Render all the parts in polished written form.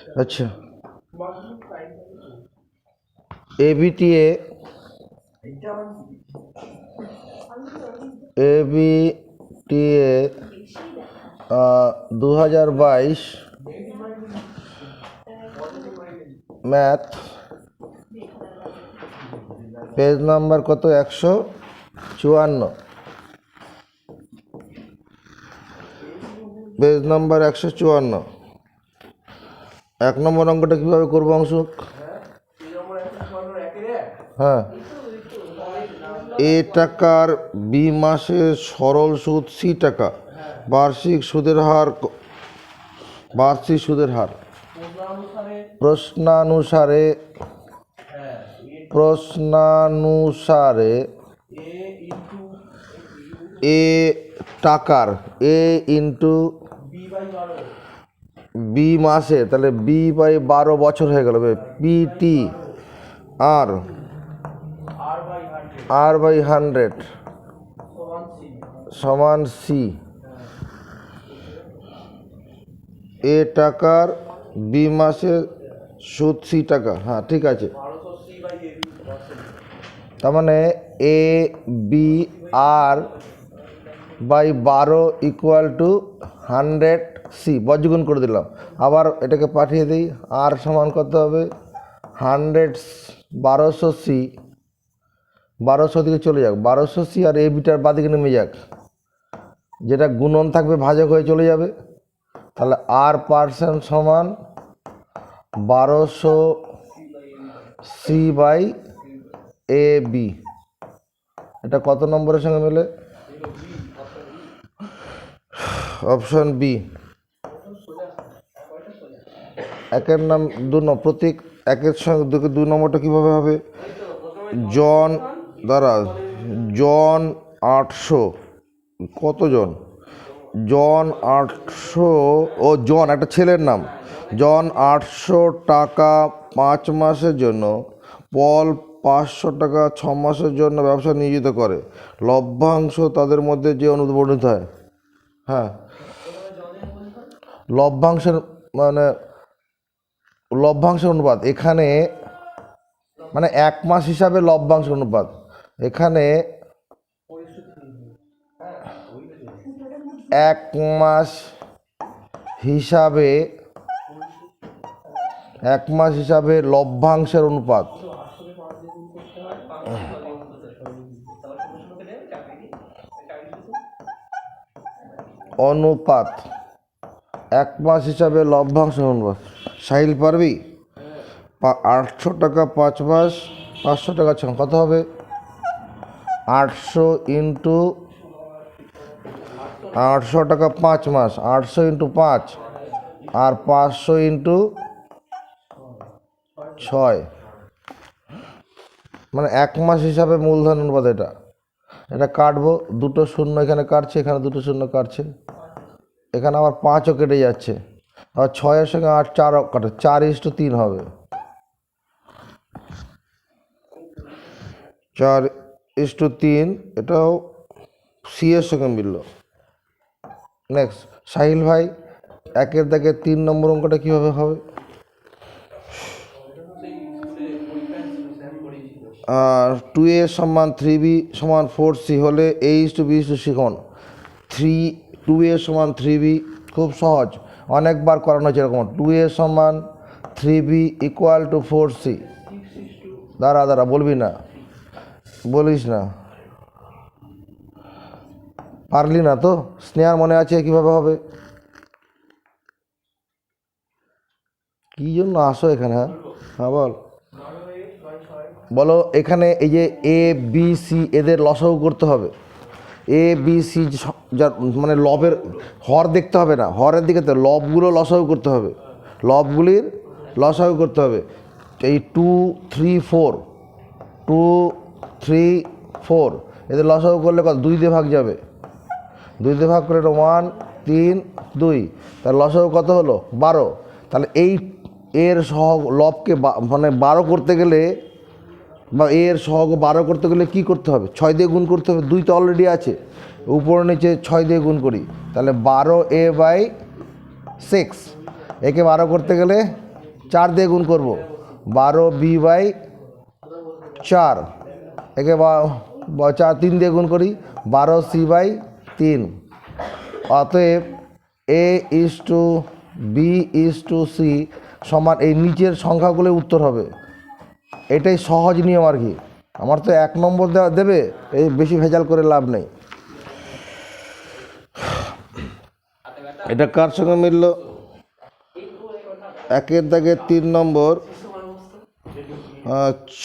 अच्छा, ABTA ABTA 2022 math page number কত 154, page number 154। 1 নম্বর অঙ্কটা কীভাবে করবো অংশুক? হ্যাঁ, এ টাকার বি মাসে সরল সুদ সি টাকা, বার্ষিক সুদের হার প্রশ্নানুসারে এ টাকার এ ইন্টু বি মাসে, তাহলে বি বাই 12 বছর হয়ে গেল, পিটি আর বাই 100 সমান সি। এ টাকার বি মাসে সুদ সি টাকা। হ্যাঁ, ঠিক আছে। তার মানে A B R by 12 equal to 100 C, বজ্রগুণ করে দিলাম। আবার এটাকে পাঠিয়ে দিই, আর সমান কত হবে 100 1200 সি, 1200 দিকে চলে যাক, 1200 সি আর এ বিটার বাদিকে নেমে যাক, যেটা গুণন থাকবে ভাজক হয়ে চলে যাবে। তাহলে আর পার্সেন্ট সমান 1200 সি বাই এ বি। এটা কত নম্বরের সঙ্গে মেলে? Option B. একের নাম প্রতীক একের সঙ্গে 2 নম্বরটা কীভাবে হবে? জন দ্বারা জন 800, কতজন? জন 800, ও জন একটা ছেলের নাম। জন 800 টাকা 5 মাসের জন্য, পল 500 টাকা 6 মাসের জন্য ব্যবসা নিয়োজিত করে। লভ্যাংশ তাদের মধ্যে যে অনুবর্ণিত হয়। হ্যাঁ, লভ্যাংশের অনুপাত এখানে, মানে 1 মাস হিসাবে লভ্যাংশ অনুপাত এখানে 1 মাস হিসাবে লভ্যাংশের অনুপাত। অনুপাত 1 মাস হিসাবে লভ্যাংশ অনুপাত। সাহিল পারবি? 800 টাকা 5 মাস, 500 টাকা 6, কত হবে? 800 ইন্টু 800 টাকা 5 মাস, 800 ইন্টু 5 আর 500 ইন্টু 6, মানে 1 মাস হিসাবে মূলধন অনুপাত। এটা কাটবো, 2টো শূন্য এখানে কাটছে, এখানে 2টো শূন্য কাটছে, এখানে আবার 5ও কেটে যাচ্ছে, আবার 6-এর সঙ্গে 8 4 কাটে, 4:3 হবে। 4:3, এটাও সি এর সঙ্গে মিলল। নেক্সট, সাহিল ভাই, 1-এর দাগে 3 নম্বর অঙ্কটা কীভাবে হবে? 2a সমান 3b সমান 4c হলে a:b:c কোণ। 2a সমান 3b, খুব সহজ, অনেকবার করানো হচ্ছে এরকম। 2a সমান 3b ইকুয়াল টু 4c। দাঁড়া বলবি না, বলিস না, পারলি না তো? স্নেহার মনে আছে কিভাবে হবে? কি জন্য আসো এখানে? হ্যাঁ বল, বলো। এখানে এই যে এ বি সি, এদের লসাগু করতে হবে। এ বি সি মানে লবের হর দেখতে হবে না, হরের দিকে তো লবগুলো লসাগু করতে হবে, লবগুলির লসাগু করতে হবে। এই 2 3 4, 2 3 4 এদের লসাগু করলে কত? 2 দিয়ে ভাগ যাবে, 2 দিয়ে ভাগ করে 1 3 2, তার লসাগু কত হলো? 12। তাহলে এই এর সহগ লবকে মানে 12 করতে গেলে, বা এর সহগ 12 করতে গেলে কী করতে হবে? 6 দিয়ে গুণ করতে হবে। 2 তো অলরেডি আছে, উপর নিচে 6 দিয়ে গুণ করি, তাহলে 12a/6। একে 12 করতে গেলে 4 দিয়ে গুণ করবো, 12b/4, একে 3 দিয়ে গুণ করি, 12c/3। অতএব a:b:c সমান এই নিচের সংখ্যাগুলো উত্তর হবে। এটাই সহজ নিয়ম আর কি। আমার তো 1 নম্বর দেবে, এই বেশি ভেজাল করে লাভ নেই। এটা কার সঙ্গে মিলল? 1-এর দাগের 3 নম্বর,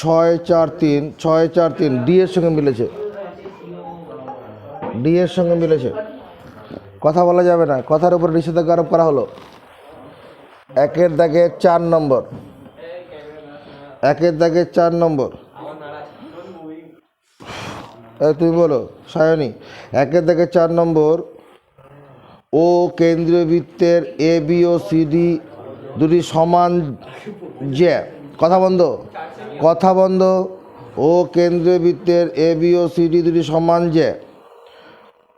6-4-3 ডি এর সঙ্গে মিলেছে, ডি এর সঙ্গে মিলেছে। কথা বলা যাবে না, কথার উপর নিষেধাজ্ঞা আরোপ করা হলো। 1-এর দাগের 4 নম্বর, 1-এর দাগের 4 নম্বর, তুমি বলো সায়নী। 1-এর দাগের 4 নম্বর, ও কেন্দ্রীয় বৃত্তের A B O C D দুটি সমান যে, কথা বন্ধ, কথা বন্ধ। ও কেন্দ্রীয় বৃত্তের A B O C D দুটি সমান যে,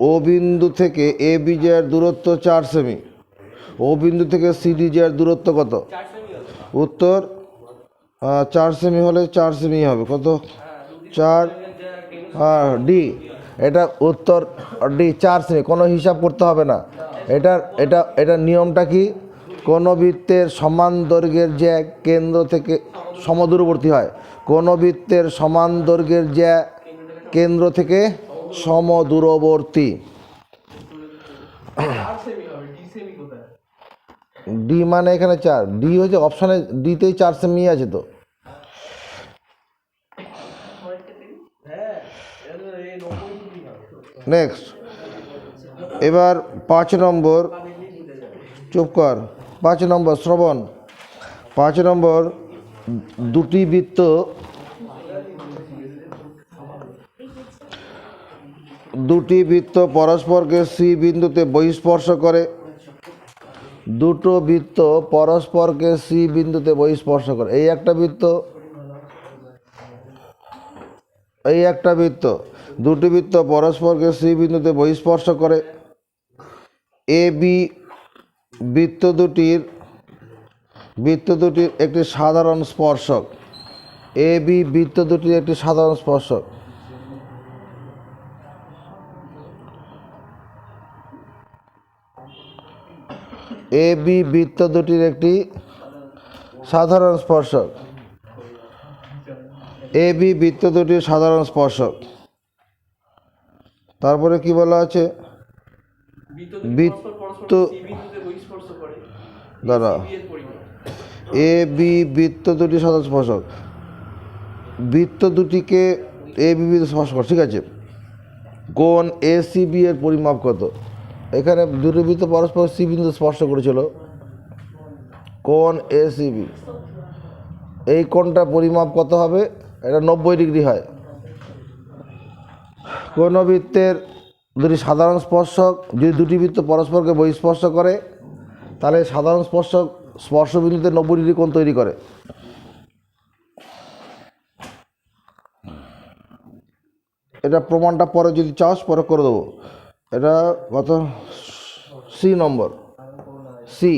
ও বিন্দু থেকে এ বি জের দূরত্ব 4 সেমি, ও বিন্দু থেকে সি ডি জের দূরত্ব কত? উত্তর 4 সেমি হলে 4 সেমি হবে, কত? 4 ডি, এটা উত্তর ডি, 4 সেমি। কোনো হিসাব করতে হবে না। এটা নিয়মটা কি? কোনো বৃত্তের সমান দৈর্ঘ্যের যে কেন্দ্র থেকে সমদূরবর্তী হয়, কোনো বৃত্তের সমান দৈর্ঘ্যের যে কেন্দ্র থেকে সমদূরবর্তী। ডি মানে এখানে 4, ডি হচ্ছে অপশানে, ডিতেই 4 সেমি আছে তো। নেক্সট, এবার 5 নম্বর, চুপ কর, 5 নম্বর শ্রবণ। 5 নম্বর, দুটি বৃত্ত পরস্পরকে সি বিন্দুতে বহিঃস্পর্শ করে। দুটো বৃত্ত পরস্পরকে সি বিন্দুতে বহিঃস্পর্শ করে। এই একটা বৃত্ত, এই একটা বৃত্ত, দুটি বৃত্ত পরস্পরকে সি বিন্দুতে বহিঃস্পর্শ করে। এ বি বৃত্ত দুটির একটি সাধারণ স্পর্শক। এ বি বৃত্ত দুটির একটি সাধারণ স্পর্শক। এ বি বৃত্ত দুটির একটি সাধারণ স্পর্শক। এ বি বৃত্ত দুটির সাধারণ স্পর্শক। তারপরে কি বলা আছে? বৃত্ত, দাঁড়া, এ বি বৃত্ত দুটি সাধারণ স্পর্শক, বৃত্ত দুটিকে এ বি বৃত্ত স্পর্শ করে, ঠিক আছে। কোণ এ সি বি এর পরিমাপ কত? এখানে দুটি বৃত্ত পরস্পর সি বিন্দু স্পর্শ করেছিল, কোণ এ সি বি, এই কোণটা পরিমাপ কত হবে? এটা 90 ডিগ্রি হয়। কোনো বৃত্তের দুটি সাধারণ স্পর্শক যদি দুটি বৃত্ত পরস্পরকে বহিঃস্পর্শ করে, তাহলে সাধারণ স্পর্শক স্পর্শবিন্দুতে 90 ডিগ্রি কোণ তৈরি করে। এটা প্রমাণটা পরে যদি চাস পরে করে দেবো। এটা কত? সি নম্বর, সি।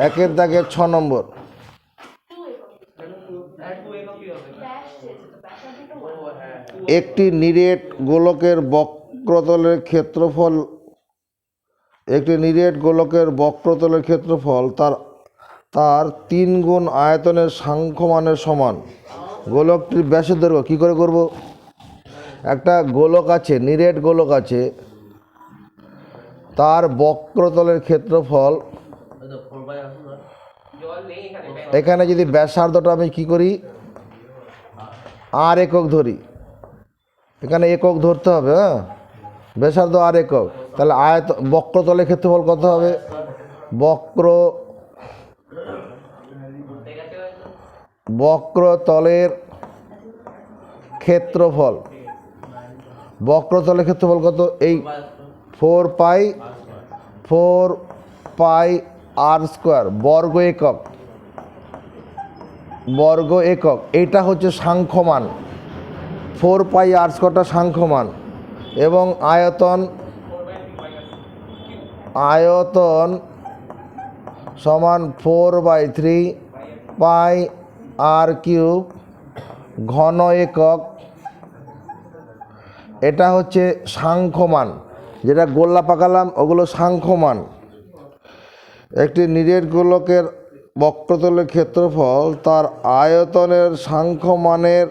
1-এর দাগের 6 নম্বর, একটি নিরেট গোলকের বক্রতলের ক্ষেত্রফল, একটি নিরেট গোলকের বক্রতলের ক্ষেত্রফল তার 3 গুণ আয়তনের সাংখ্যমানের সমান। গোলকটির ব্যাসের দৈর্ঘ্য কী করে করব? একটা গোলক আছে, নিরেট গোলক আছে, তার বক্রতলের ক্ষেত্রফল, এখানে যদি ব্যাসার্ধটা আমি কি করি? আর একক ধরি, এখানে একক ধরতে হবে, হ্যাঁ, ব্যাসার্ধ আর একক, তাহলে বক্রতলের ক্ষেত্রফল কত হবে? বক্রতলের ক্ষেত্রফল, বক্রতলের ক্ষেত্রফল কত? এই 4 পাই আর স্কোয়ার, বর্গ একক, বর্গ একক। এইটা হচ্ছে সাংখ্যমান, 4 পাই আর স্কোয়ারটা সাংখ্যমান। এবং আয়তন সমান 4/3 পাই আর কিউব ঘন একক। এটা হচ্ছে সাংখ্যমান, যেটা গোল্লা পাকালাম ওগুলো সাংখ্যমান। একটি নিরেট গোলকের বক্রতলের ক্ষেত্রফল তার আয়তনের সাংখ্যমানের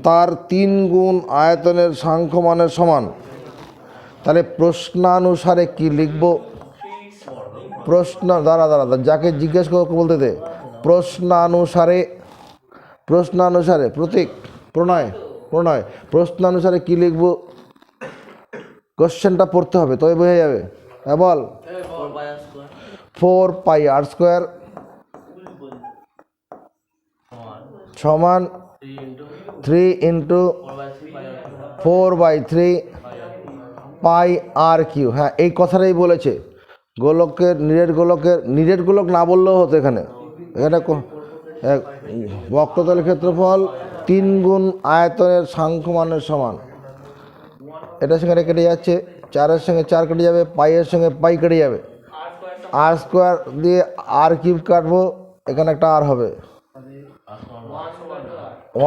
তার 3 গুণ আয়তনের সাংখ্যমানের সমান। তাহলে প্রশ্নানুসারে কি লিখব? দাঁড়া যাকে জিজ্ঞেস করো বলতে দে। প্রশ্নানুসারে প্রশ্নানুসারে কি লিখব? কোশ্চেনটা পড়তে হবে, তবে বোঝা যাবে। হ্যাঁ বল। 4πr² সমান 3 × 4/3 পাই আর কিউ। হ্যাঁ, এই কথাটাই বলেছে। নিরেট গোলক না বললেও হতো। এখানে বক্রতলের ক্ষেত্রফল 3 গুণ আয়তনের সাংখ্যমানের সমান। এটা সেখানে কেটে যাচ্ছে, 4-এর সঙ্গে 4 কেটে যাবে, পাইয়ের সঙ্গে পাই কেটে যাবে, r² দিয়ে r³ কাটবো, এখানে একটা r হবে,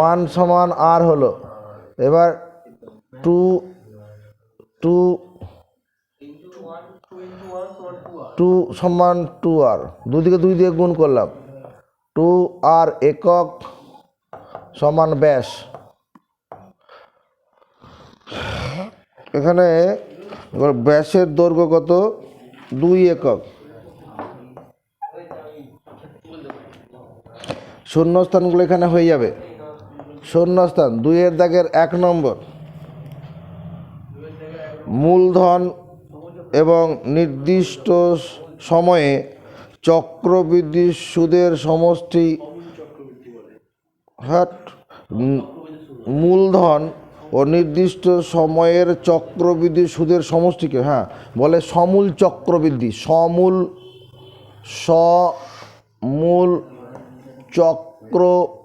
1 সমান r হলো। এবার 2 সমান 2r, দুদিকে 2 দিয়ে গুণ করলাম, 2r একক সমান ব্যাস। এখানে ব্যাসের দৈর্ঘ্য কত? 2 একক। শূন্যস্থানগুলো এখানে হয়ে যাবে। শূন্যস্থান 2-এর দাগের 1 নম্বর, মূলধন এবং নির্দিষ্ট সময়ে চক্রবৃদ্ধি সুদের সমষ্টি। মূলধন ও নির্দিষ্ট সময়ের চক্রবৃদ্ধি সুদের সমষ্টিকে বলে সমূল চক্রবৃদ্ধি। সমূল চক্রবৃদ্ধি।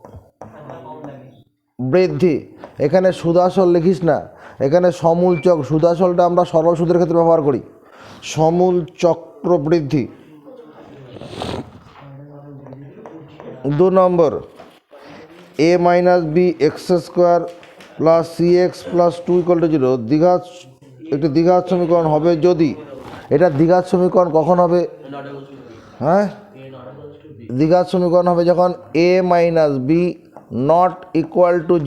এখানে সুদাসল লিখিস না, এখানে সমূল সুদাসলটা আমরা সরল সুদের ক্ষেত্রে ব্যবহার করি। সমূল চক্রবৃদ্ধি। 2 নম্বর, a-b(x² + cx + 2 = 0) একটি দ্বিঘাত সমীকরণ হবে যদি। এটা দ্বিঘাত সমীকরণ কখন হবে? দ্বিঘাত সমীকরণ হবে যখন a-b ≠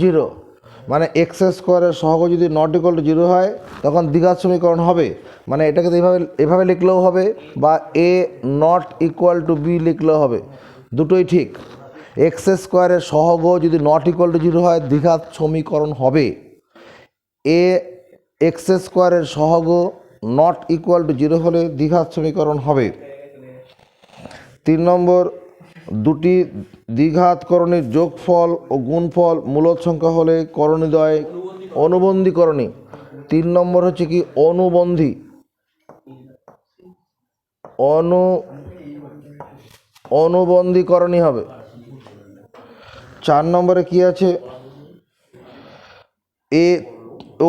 0, মানে x² সহগ যদি ≠ 0 হয় তখন দ্বিঘাত সমীকরণ হবে। মানে এটাকে এভাবে লিখলেও হবে, বা a ≠ b লিখলেও হবে, দুটোই ঠিক। x² সহগ যদি ≠ 0 হয় দ্বিঘাত সমীকরণ হবে। x² সহগ ≠ 0 হলে দ্বিঘাত সমীকরণ হবে। 3 নম্বর, দুটি দ্বিঘাত করণীর যোগফল ও গুণফল মূলদ সংখ্যা হলে করণীদ্বয় অনুবন্ধী করণী। 3 নম্বর হচ্ছে কি? অনুবন্ধী করণী হবে। 4 নম্বরে কি আছে? এ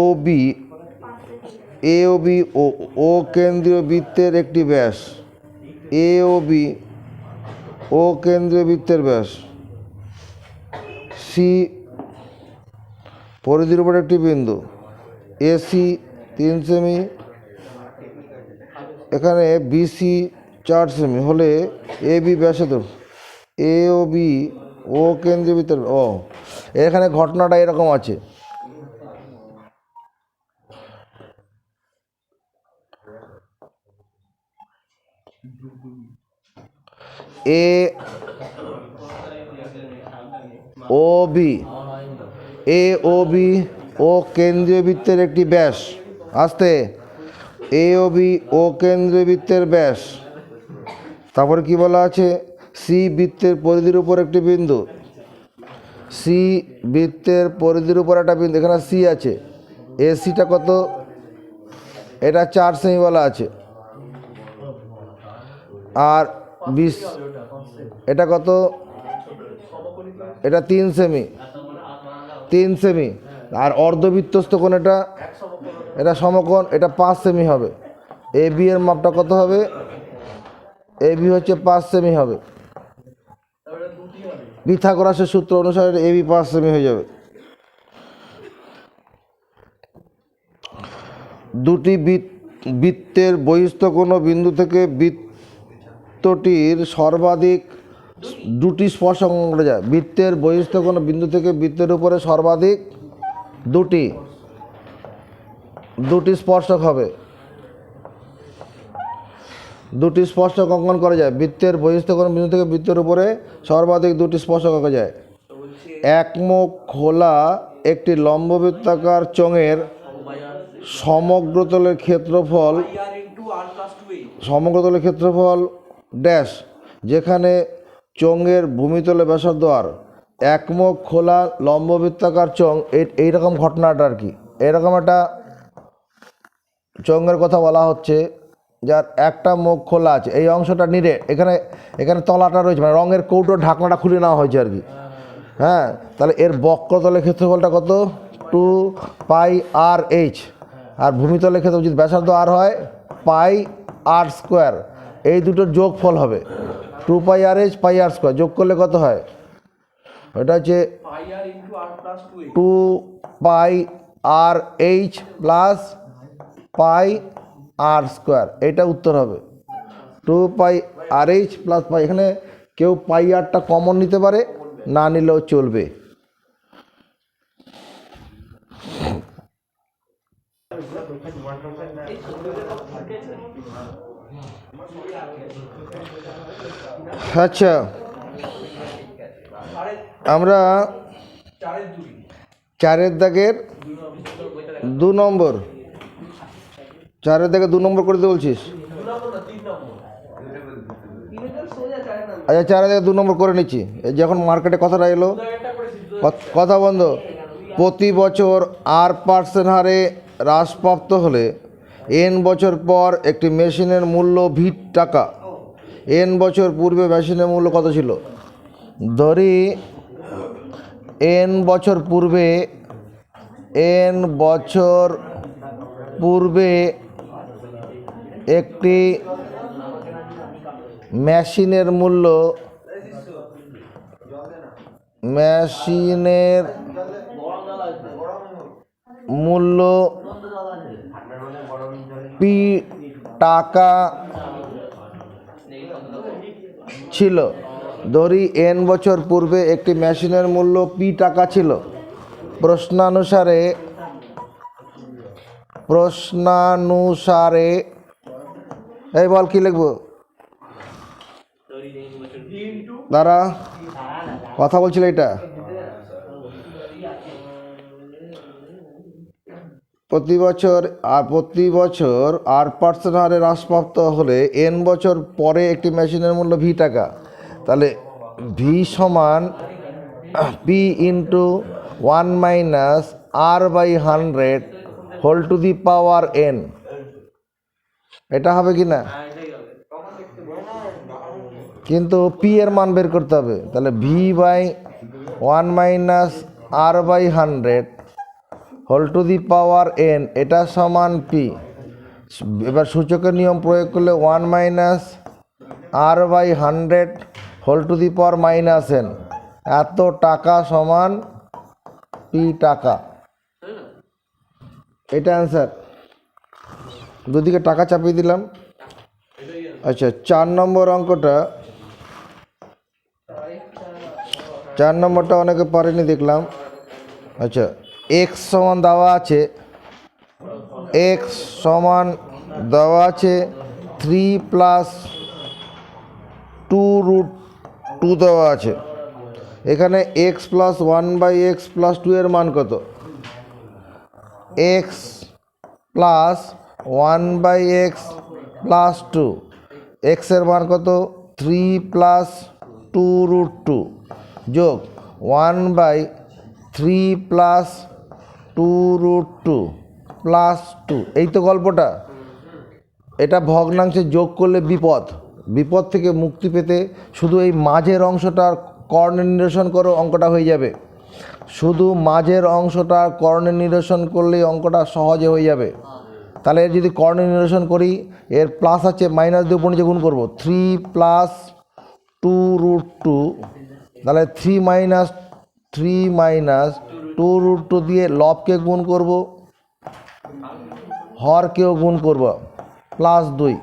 ও বি ও কেন্দ্রীয় বৃত্তের একটি ব্যাস। ও কেন্দ্রীয় বৃত্তের ব্যাস। সি পরিধির উপর একটি বিন্দু। এসি 3 সেমি, এখানে বিসি 4 সেমি হলে এ বি ব্যাসার্ধ। ও কেন্দ্রীয় বৃত্তের এখানে ঘটনাটা এরকম আছে। এ ও বি ও কেন্দ্রীয় বৃত্তের একটি ব্যাস। আসতে ও কেন্দ্রীয় বৃত্তের ব্যাস। তারপরে কি বলা আছে? সি বৃত্তের পরিধির উপর একটি বিন্দু। সি বৃত্তের পরিধির উপর একটা বিন্দু, এখানে সি আছে। এসিটা কত? এটা 4 সেমি বলা আছে। আর এটা কত? এটা 3 সেমি। আর অর্ধবৃত্তস্থ কোণ এটা সমকোণ, এটা 5 সেমি হবে। এ বি এর মাপটা কত হবে? এবি হচ্ছে 5 সেমি হবে। পিথাগোরাসের সূত্র অনুসারে এবি 5 সেমি হয়ে যাবে। দুটি বৃত্তের বহিস্থ কোনো বিন্দু থেকে বৃত্তটির সর্বাধিক দুটি স্পর্শক অঙ্কন করা যায়। বৃত্তের বহিস্থ কোনো বিন্দু থেকে বৃত্তের উপরে সর্বাধিক দুটি স্পর্শক হবে। দুটি স্পর্শক অঙ্কন করা যায়। বৃত্তের বহিস্থ কোনো বিন্দু থেকে বৃত্তের উপরে সর্বাধিক দুটি স্পর্শক আঁকা যায়। একমুখ খোলা একটি লম্ববৃত্তাকার চোঙের সমগ্রতলের ক্ষেত্রফল ড্যাশ, যেখানে চোঙের ভূমিতলে ব্যাসার্ধ আর। একমুখ খোলা লম্ববৃত্তাকার চোঙ, এইরকম ঘটনাটা আর কি। এরকম একটা চোঙের কথা বলা হচ্ছে যার একটা মুখ খোলা আছে, এই অংশটা নিরে এখানে তলাটা রয়েছে, মানে রঙের কৌটোর ঢাকনাটা খুলে নেওয়া হয়েছে আর কি। হ্যাঁ, তাহলে এর বক্রতলের ক্ষেত্রফলটা কত? 2πr/h। আর ভূমিতলের ক্ষেত্রে যদি ব্যাসার্ধ আর হয় πr²। এই দুটোর যোগফল হবে 2πr/h πr²। যোগ করলে কত হয়? ওটা হচ্ছে 2πr/h প্লাস πr²। এটা উত্তর হবে 2πr/h প্লাস পাই। এখানে কেউ πr কমন নিতে পারে, না নিলেও চলবে। আচ্ছা, আমরা 4-এর দাগের 2 নম্বর, 4-এর দাগে 2 নম্বর করে দিতে বলছিস? আচ্ছা, 4-এর দাগে 2 নম্বর করে নিচ্ছি। এই যে এখন মার্কেটে কথাটা এলো, কথা বন্ধ। প্রতি বছর R% হারে হ্রাসপ্রাপ্ত হলে n বছর পর একটি মেশিনের মূল্য টাকা। n বছর পূর্বে মেশিনের মূল্য কত ছিল? ধরি n বছর পূর্বে একটি মেশিনের মূল্য p টাকা ছিল। ধরি n বছর পূর্বে একটি মেশিনের মূল্য p টাকা ছিল। প্রশ্নানুসারে এই বল কি লিখবো? দাঁড়া, কথা বলছিল এটা। প্রতি বছর R% হারে হ্রাসপ্রাপ্ত হলে n বছর পরে একটি মেশিনের মূল্য টাকা। তাহলে v সমান p into 1 minus r/100 whole to the power n। এটা হবে কি না? কিন্তু p এর মান বের করতে হবে। তাহলে v/1 minus r/100 whole to the power n, এটা সমান p। এবার সূচকের নিয়ম প্রয়োগ করলে 1 minus r/100 whole to the power minus n, এত টাকা সমান p টাকা। এটা অ্যান্সার। দুদিকে টাকা চাপিয়ে দিলাম। আচ্ছা, 4 নম্বর অঙ্কটা, 4 নম্বরটা অনেকে পারেনি দেখলাম। আচ্ছা, x সমান দেওয়া আছে, x সমান দেওয়া আছে 3 প্লাস 2√2 দেওয়া আছে। এখানে x প্লাস 1/x প্লাস 2 এর মান কত? x plus 1/x plus 2, x এর মান কত? 3 প্লাস 2√2 যোগ 1/3 প্লাস 2√2 প্লাস 2। এই তো গল্পটা। এটা ভগ্নাংশে যোগ করলে বিপদ থেকে মুক্তি পেতে শুধু এই মাঝের অংশটার কর্ণে নিরসন করো, অঙ্কটা হয়ে যাবে। শুধু মাঝের অংশটার কর্ণে নিরসন করলেই অঙ্কটা সহজে হয়ে যাবে। তাহলে এর যদি কর্ণ নিরসন করি, এর প্লাস আছে, মাইনাস দিয়ে উপর নিচে গুণ করবো, 3 + 2√2, তাহলে 3 - 2√2 দিয়ে লবকে গুণ করব, হরকেও গুণ করব, +2,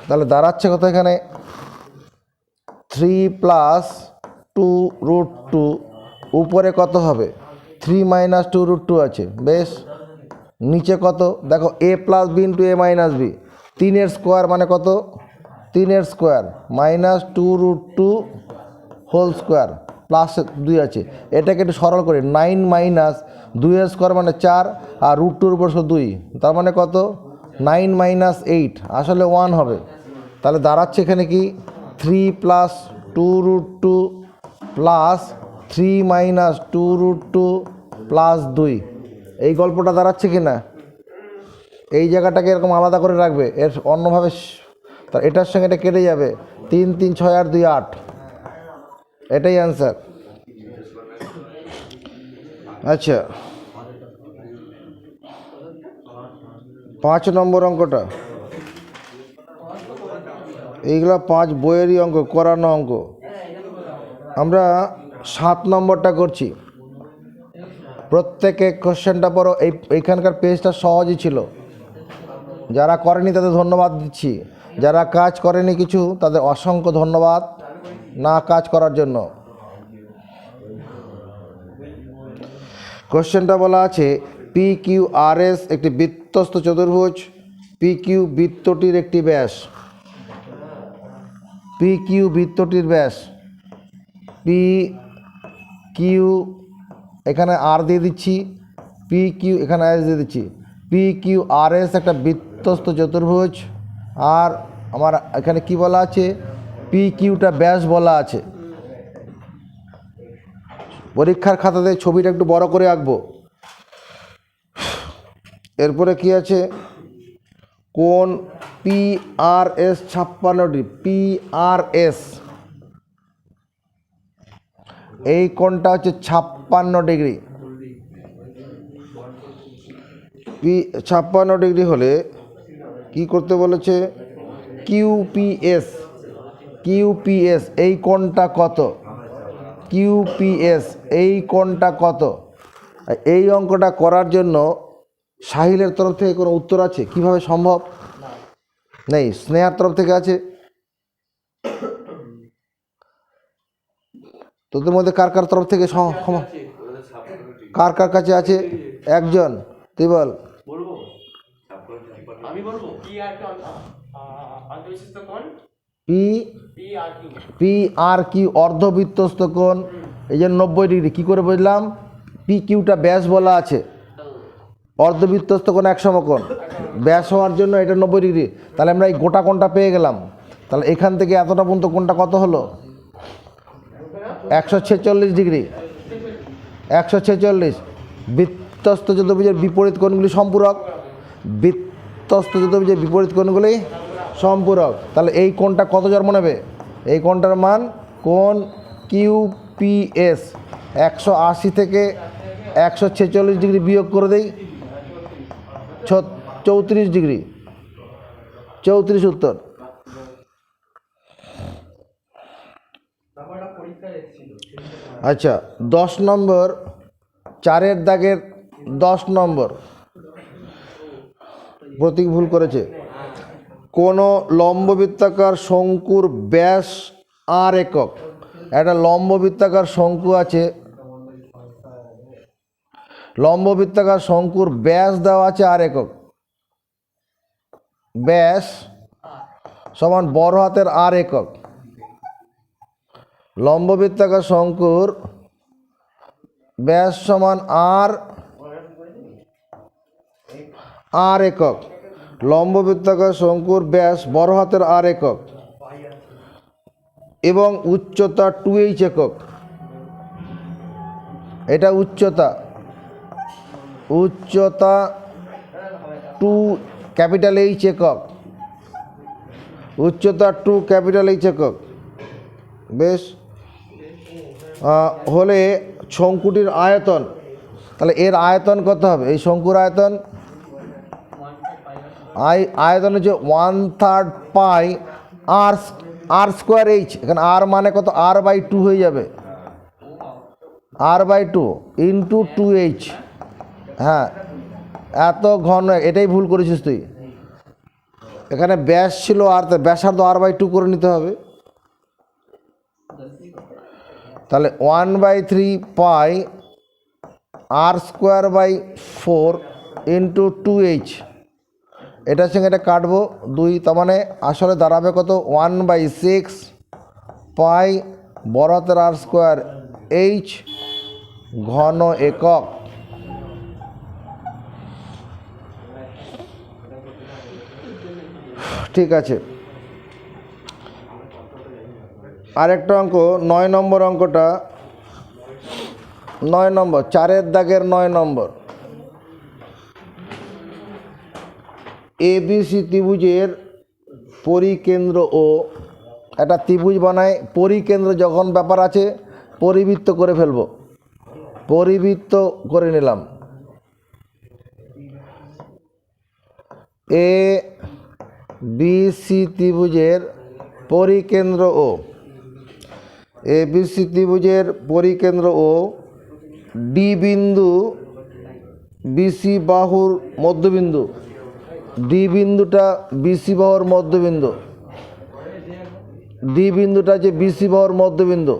তাহলে দাঁড়াচ্ছে কত এখানে 3 + 2√2, উপরে কত হবে 3 - 2√2 আছে, বেশ। নিচে কত দেখো, a + b × a - b, 3-এর square মানে কত 3-এর স্কোয়ার -2√2 হোল স্কোয়ার +2 আছে, এটাকে একটু সরল করে 9 - 2-এর স্কোয়ার মানে 4, আর √2-র উপর 2, তার মানে কত 9 - 8, আসলে 1 হবে। তাহলে দাঁড়াচ্ছে এখানে কি 3 + 2√2 + 3 - 2√2 +2, এই গল্পটা দাঁড়াচ্ছে কি না? এই জায়গাটাকে এরকম আলাদা করে রাখবে, এর অন্যভাবে তার এটার সঙ্গে এটা কেটে যাবে, 3 × 3 = 6 আর 2 = 8, এটাই অ্যান্সার। আচ্ছা, 5 নম্বর অঙ্কটা, এইগুলো 5 বইয়েরই অঙ্ক, করানো অঙ্ক। আমরা 7 নম্বরটা করছি। প্রত্যেকে কোশ্চেনটা পড়ো, এইখানকার পেজটা সহজই ছিল, যারা করেনি তাদের ধন্যবাদ দিচ্ছি, যারা কাজ করেনি কিছু তাদের অসংখ্য ধন্যবাদ না কাজ করার জন্য। কোশ্চেনটা বলা আছে PQRS একটি বৃত্তস্থ চতুর্ভুজ, PQ বৃত্তটির একটি ব্যাস, PQ বৃত্তটির ব্যাস, PQ এখানে আর দিয়ে দিচ্ছি, PQ এখানে S দিয়ে দিচ্ছি, PQRS একটা বৃত্তস্থ চতুর্ভুজ, আর আমার এখানে কি বলা আছে PQটা ব্যাস বলা আছে। পরীক্ষার খাতাতে ছবিটা একটু বড় করে আঁকবো। এরপরে কি আছে, কোণ PRS 56 PRS, এই কোণটা হচ্ছে 56 ডিগ্রি। 56 ডিগ্রি হলে কি করতে বলেছে, QPS এই কোণটা কত, QPS এই কোণটা কত? এই অঙ্কটা করার জন্য সাহিলের তরফ থেকে কোনো উত্তর আছে? কিভাবে সম্ভব? নেই। স্নেহার তরফ থেকে আছে? তোদের মধ্যে কার কার তরফ থেকে কার কার কাছে আছে? একজন, তুই বল। PRQ অর্ধবৃত্তস্থ কোণ, এই যে 90 ডিগ্রি। কী করে বুঝলাম? PQটা ব্যাস বলা আছে, অর্ধবৃত্তস্থ কোণ এক সমকোণ, ব্যাস হওয়ার জন্য এটা 90 ডিগ্রি। তাহলে আমরা এই গোটা কোণটা পেয়ে গেলাম। তাহলে এখান থেকে এতটা পর্যন্ত কোণটা কত হলো? 146 ডিগ্রি। 146। বৃত্তস্থ চতুর্ভুজের বিপরীত কোণগুলি সম্পূরক, বৃত্তস্থ চতুর্ভুজের বিপরীত কোণগুলি সম্পূরক। তাহলে এই কোণটা কত জন্ম নেবে? এই কোণটার মান, কোণ QPS 180 থেকে 146 ডিগ্রি বিয়োগ করে দেই, 34 ডিগ্রি। 34 উত্তর। আচ্ছা, 10 নম্বর, 4-এর দাগের 10 নম্বর প্রতীক ভুল করেছে। কোনো লম্ববৃত্তাকার শঙ্কুর ব্যাস R একক। একটা লম্ববৃত্তাকার শঙ্কু আছে, লম্ববৃত্তাকার শঙ্কুর ব্যাস দেওয়া আছে R একক। ব্যাস সমান বড় হাতের R একক। লম্ববৃত্তাকার শঙ্কুর ব্যাস সমান R একক। লম্ববৃত্তাকার শঙ্কুর ব্যাস বড় হাতের R একক এবং উচ্চতা 2H একক। এটা উচ্চতা 2 ক্যাপিটাল H একক, উচ্চতা 2 ক্যাপিটাল H একক। বেশ, হলে শঙ্কুটির আয়তন, তাহলে এর আয়তন কত হবে? এই শঙ্কুর আয়তন আয়তন হচ্ছে 1/3 পাই আর স্কোয়ার এইচ। এখানে আর মানে কত, r/2 হয়ে যাবে, r/2 ইন্টু 2h। হ্যাঁ, এত ঘন, এটাই ভুল করেছিস তুই। এখানে ব্যাস ছিল আর, ব্যাসার্ধ r/2 করে নিতে হবে। তাহলে 1/3 পাই r²/4 ইন্টু 2h, এটার সঙ্গে এটা কাটবো 2, তার মানে আসলে দাঁড়াবে কত, 1/6 পাই বড় হাতের r²h ঘন একক। ঠিক আছে, আরেকটা অঙ্ক 9 নম্বর অঙ্কটা, 9 নম্বর 4-এর দাগের 9 নম্বর। ABC ত্রিভুজের পরিকেন্দ্র ও, একটা ত্রিভুজ বানায়, পরিকেন্দ্র যখন ব্যাপার আছে পরিবৃত্ত করে ফেলবো, পরিবৃত্ত করে নিলাম। ABC ত্রিভুজের পরিকেন্দ্র ও, ABC ত্রিভুজের পরিকেন্দ্র ও ডি বিন্দু BC বাহুর মধ্যবিন্দু, ডি বিন্দুটা BC বাহুর মধ্যবিন্দু, ডি বিন্দুটা যে BC বাহুর মধ্যবিন্দু,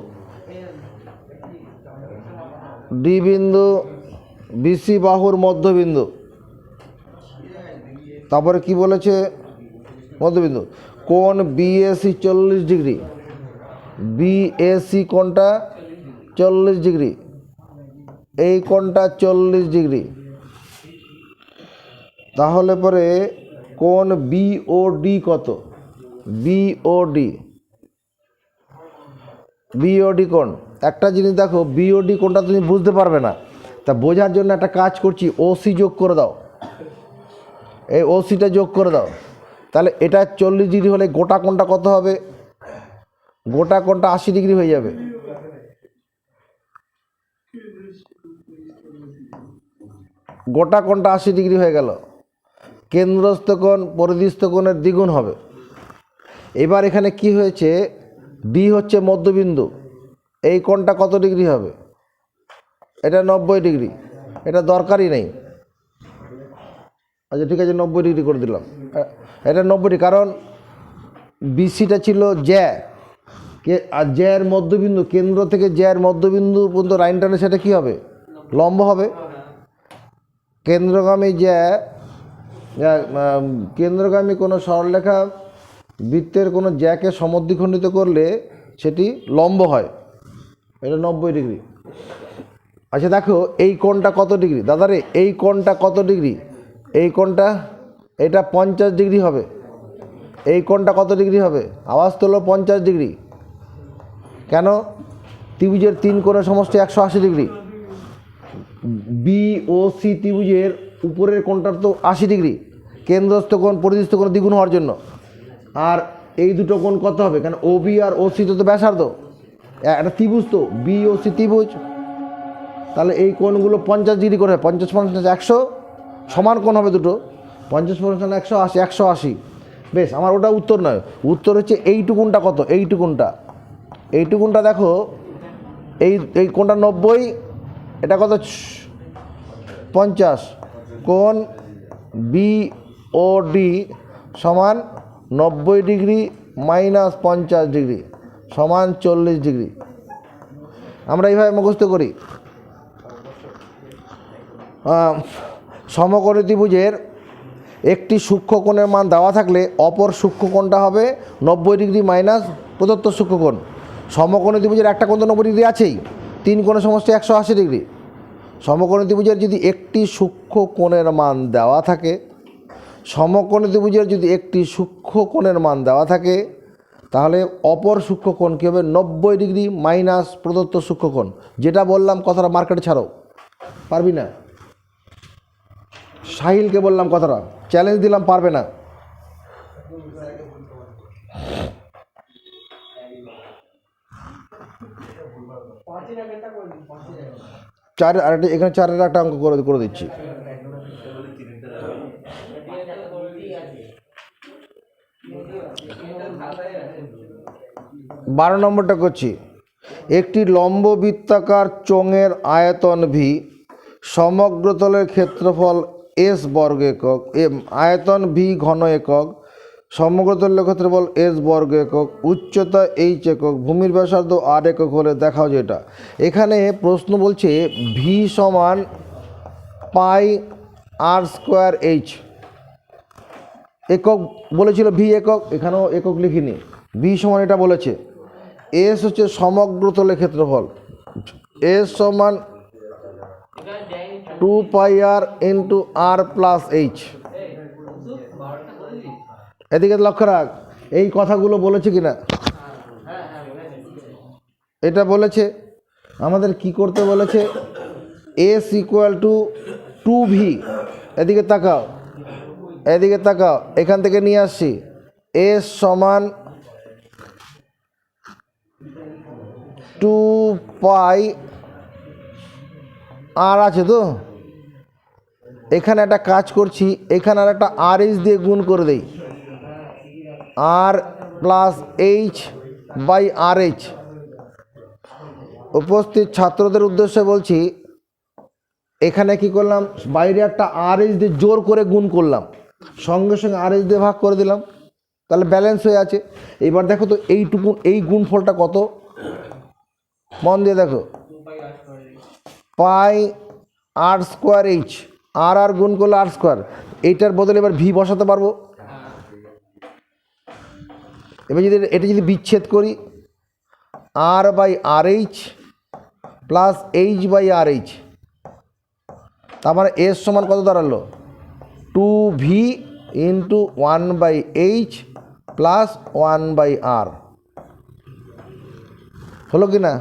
ডি বিন্দু BC বাহুর মধ্যবিন্দু। তারপরে কি বলেছে, মধ্যবিন্দু কোণ BAC 40 ডিগ্রি, BAC কোণটা 40 ডিগ্রি, এই কোণটা 40 ডিগ্রি। তাহলে পরে কোণ BOD কত, BOD কোণ। একটা জিনিস দেখো, BOD কোণটা তুমি বুঝতে পারবে না, তা বোঝার জন্য একটা কাজ করছি, OC যোগ করে দাও, এই OCটা যোগ করে দাও। তাহলে এটা 40 ডিগ্রি হলে গোটা কোণটা কত হবে, গোটা কোণটা 80 ডিগ্রি হয়ে যাবে। গোটা কোণটা 80 ডিগ্রি হয়ে গেল, কেন্দ্রস্থ কোণ পরিধিস্থ কোণের দ্বিগুণ হবে। এবার এখানে কি হয়েছে, ডি হচ্ছে মধ্যবিন্দু, এই কোণটা কত ডিগ্রি হবে, এটা 90 ডিগ্রি, এটা দরকারই নেই। আচ্ছা ঠিক আছে, 90 ডিগ্রি করে দিলাম, এটা 90 ডিগ্রি, কারণ বিসিটা ছিল জ্যা, আর জ্যার মধ্যবিন্দু, কেন্দ্র থেকে জ্যার মধ্যবিন্দু পর্যন্ত লাইন টানে, সেটা কী হবে, লম্ব হবে। কেন্দ্রগামী জ্যা, কেন্দ্রগামী কোনো সরলরেখা বৃত্তের কোনো জ্যাকে সমদ্বিখণ্ডিত করলে সেটি লম্ব হয়, এটা 90 ডিগ্রি। আচ্ছা দেখো এই কোণটা কত ডিগ্রি, দাদারে এই কোণটা কত ডিগ্রি, এই কোণটা, এটা 50 ডিগ্রি হবে। এই কোণটা কত ডিগ্রি হবে, আওয়াজ তোলো, 50 ডিগ্রি। কেন, ত্রিভুজের 3 কোণের সমষ্টি 180 ডিগ্রি। BOC ত্রিভুজের উপরের কোণটার তো 80 ডিগ্রি, কেন্দ্রস্থ কোণ পরিধিস্থ কোণ দ্বিগুণ হওয়ার জন্য। আর এই দুটো কোণ কত হবে, কারণ OB আর OC তো ব্যাসার্ধ, একটা ত্রিভুজ তো BOC ত্রিভুজ, তাহলে এই কোণগুলো 50 ডিগ্রি করে, 50 50 100 সমান কোণ হবে দুটো, 50 50 180, 180। বেশ, আমার ওটা উত্তর নয়, উত্তর হচ্ছে এইটুকুনটা কত, এইটুকুনটা দেখো, এই কোণটা 90, এটা কত 50, কোণ BOD সমান 90 ডিগ্রি মাইনাস 50 ডিগ্রি সমান 40 ডিগ্রি। আমরা এইভাবে মুখস্থ করি। সমকোণী ত্রিভুজের একটি সূক্ষ্ম কোণের মান দেওয়া থাকলে অপর সূক্ষ্ম কোণটা হবে 90 ডিগ্রি মাইনাস প্রদত্ত সূক্ষ্ম কোণ। সমকোণী ত্রিভুজের একটা কোণ তো 90 ডিগ্রি আছেই, 3 কোণের সমষ্টি 180 ডিগ্রি। সমকোণী ত্রিভুজের যদি একটি সূক্ষ্ম কোণের মান দেওয়া থাকে, সমকোণী ত্রিভুজের যদি একটি সূক্ষ্ম কোণের মান দেওয়া থাকে, তাহলে অপর সূক্ষ্ম কোণ কী হবে, 90 ডিগ্রি মাইনাস প্রদত্ত সূক্ষ্ম কোণ। যেটা বললাম কথাটা মার্কেটে ছাড়ো, পারবি না। সাহিলকে বললাম কথাটা, চ্যালেঞ্জ দিলাম, পারবে না। চারের আরেকটা, এখানে 4-এর একটা অঙ্ক করে দিচ্ছি। 12 নম্বরটা করছি। একটি লম্ব বৃত্তাকার চোঙের আয়তন ভি, সমগ্র তলের ক্ষেত্রফল এস বর্গ একক, আয়তন ভি ঘন একক, সমগ্র তলের ক্ষেত্রফল এস বর্গ একক, উচ্চতা এইচ একক, ভূমির ব্যাসার্ধ আর একক হলে দেখাও যেটা। এখানে প্রশ্ন বলছে ভি সমান পাই আর স্কোয়ার এইচ, একক বলেছিল ভি একক, এখানেও একক লিখিনি, ভি সমান এটা বলেছে। এস হচ্ছে সমগ্র তলের ক্ষেত্রফল, এস সমান 2 পাই আর ইন্টু আর প্লাস এইচ। এদিকে লক্ষ্য রাখ, এই কথাগুলো বলেছে কিনা, এটা বলেছে। আমাদের কি করতে বলেছে, এস ইকুয়াল টু 2v, এদিকে তাকাও, এদিকে তাকাও, এখান থেকে নিয়ে আসছি এস সমান 2 পাই আর আছে তো, এখানে একটা কাজ করছি, এখানে আর একটা আর এইচ দিয়ে গুণ করে দেই, R plus H by R H. উপস্থিত ছাত্রদের উদ্দেশ্যে বলছি, এখানে কি করলাম, বাইরে একটা আর এইচ দিয়ে জোর করে গুণ করলাম, সঙ্গে সঙ্গে আর এইচ দিয়ে ভাগ করে দিলাম, তাহলে ব্যালেন্স হয়ে আছে। এবার দেখো তো এইটুকু, এই গুণফলটা কত, মন দিয়ে দেখো, পাই আর স্কোয়ার এইচ, আর আর গুণ করলে আর স্কোয়ার, এইটার বদলে এবার ভি বসাতে পারবো। এবার যদি এটা যদি বিচ্ছেদ করি, R by R H plus H by R H, তার মানে এস সমান কত দাঁড়ালো, 2v into 1 by H plus 1 by R, হলো কি না?